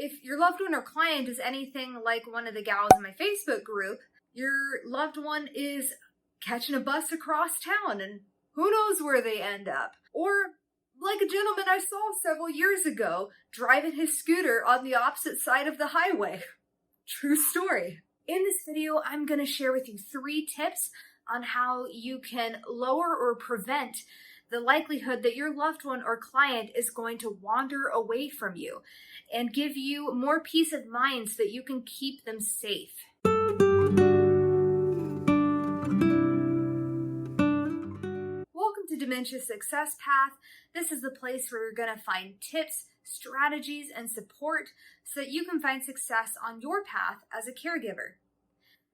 If your loved one or client is anything like one of the gals in my Facebook group, your loved one is catching a bus across town and who knows where they end up. Or like a gentleman I saw several years ago, driving his scooter on the opposite side of the highway. True story. In this video, I'm going to share with you 3 tips on how you can lower or prevent the likelihood that your loved one or client is going to wander away from you and give you more peace of mind so that you can keep them safe. Welcome to Dementia Success Path. This is the place where you're going to find tips, strategies, and support so that you can find success on your path as a caregiver.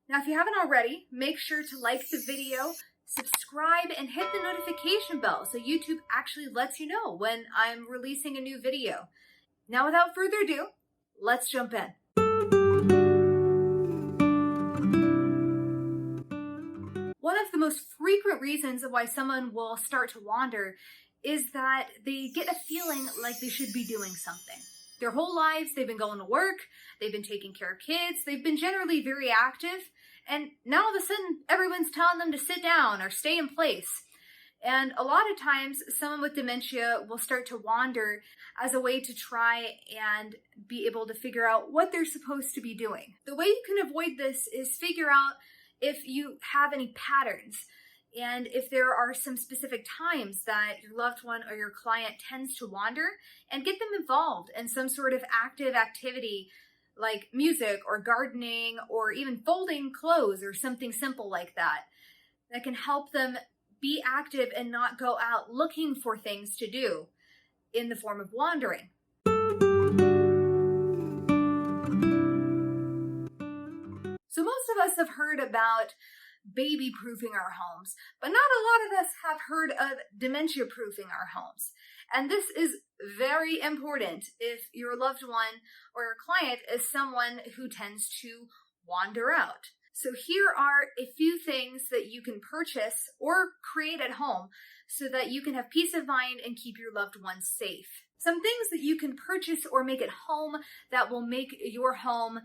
Now, if you haven't already, make sure to like the video, subscribe, and hit the notification bell so YouTube actually lets you know when I'm releasing a new video. Now, without further ado, let's jump in. One of the most frequent reasons of why someone will start to wander is that they get a feeling like they should be doing something. Their whole lives, they've been going to work, they've been taking care of kids, they've been generally very active, and now all of a sudden, everyone's telling them to sit down or stay in place. And a lot of times, someone with dementia will start to wander as a way to try and be able to figure out what they're supposed to be doing. The way you can avoid this is figure out if you have any patterns and if there are some specific times that your loved one or your client tends to wander, and get them involved in some sort of active activity like music or gardening or even folding clothes or something simple like that can help them be active and not go out looking for things to do in the form of wandering. So most of us have heard about baby-proofing our homes, but not a lot of us have heard of dementia-proofing our homes. And this is very important if your loved one or your client is someone who tends to wander out. So here are a few things that you can purchase or create at home so that you can have peace of mind and keep your loved ones safe. Some things that you can purchase or make at home that will make your home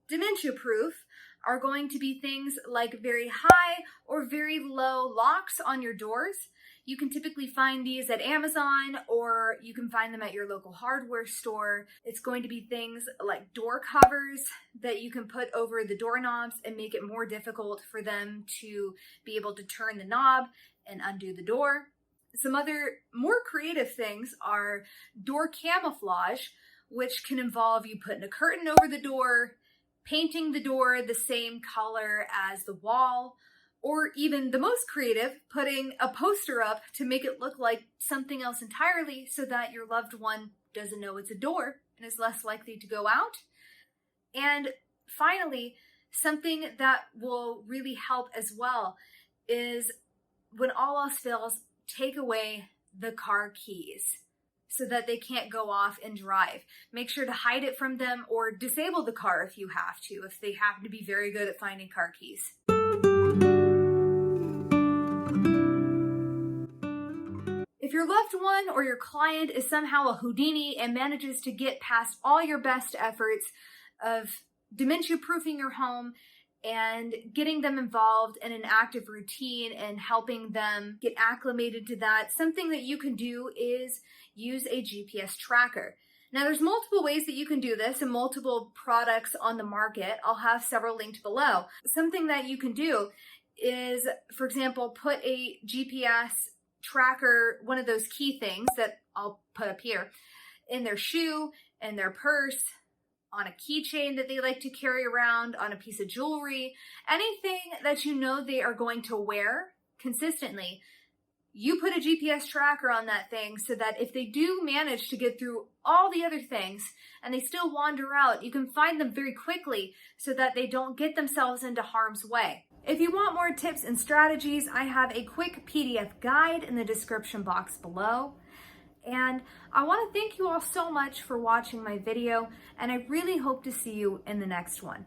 dementia-proof are going to be things like very high or very low locks on your doors. You can typically find these at Amazon or you can find them at your local hardware store. It's going to be things like door covers that you can put over the doorknobs and make it more difficult for them to be able to turn the knob and undo the door. Some other more creative things are door camouflage, which can involve you putting a curtain over the door, painting the door the same color as the wall, or even the most creative, putting a poster up to make it look like something else entirely so that your loved one doesn't know it's a door and is less likely to go out. And finally, something that will really help as well is when all else fails, take away the car keys so that they can't go off and drive. Make sure to hide it from them or disable the car if you have to, if they happen to be very good at finding car keys. If your loved one or your client is somehow a Houdini and manages to get past all your best efforts of dementia-proofing your home and getting them involved in an active routine and helping them get acclimated to that, something that you can do is use a GPS tracker. Now, there's multiple ways that you can do this and multiple products on the market. I'll have several linked below. Something that you can do is, for example, put a GPS tracker, one of those key things that I'll put up here, in their shoe, in their purse, on a keychain that they like to carry around, on a piece of jewelry, anything that you know they are going to wear consistently. You put a GPS tracker on that thing so that if they do manage to get through all the other things and they still wander out, you can find them very quickly so that they don't get themselves into harm's way. If you want more tips and strategies, I have a quick PDF guide in the description box below. And I want to thank you all so much for watching my video, and I really hope to see you in the next one.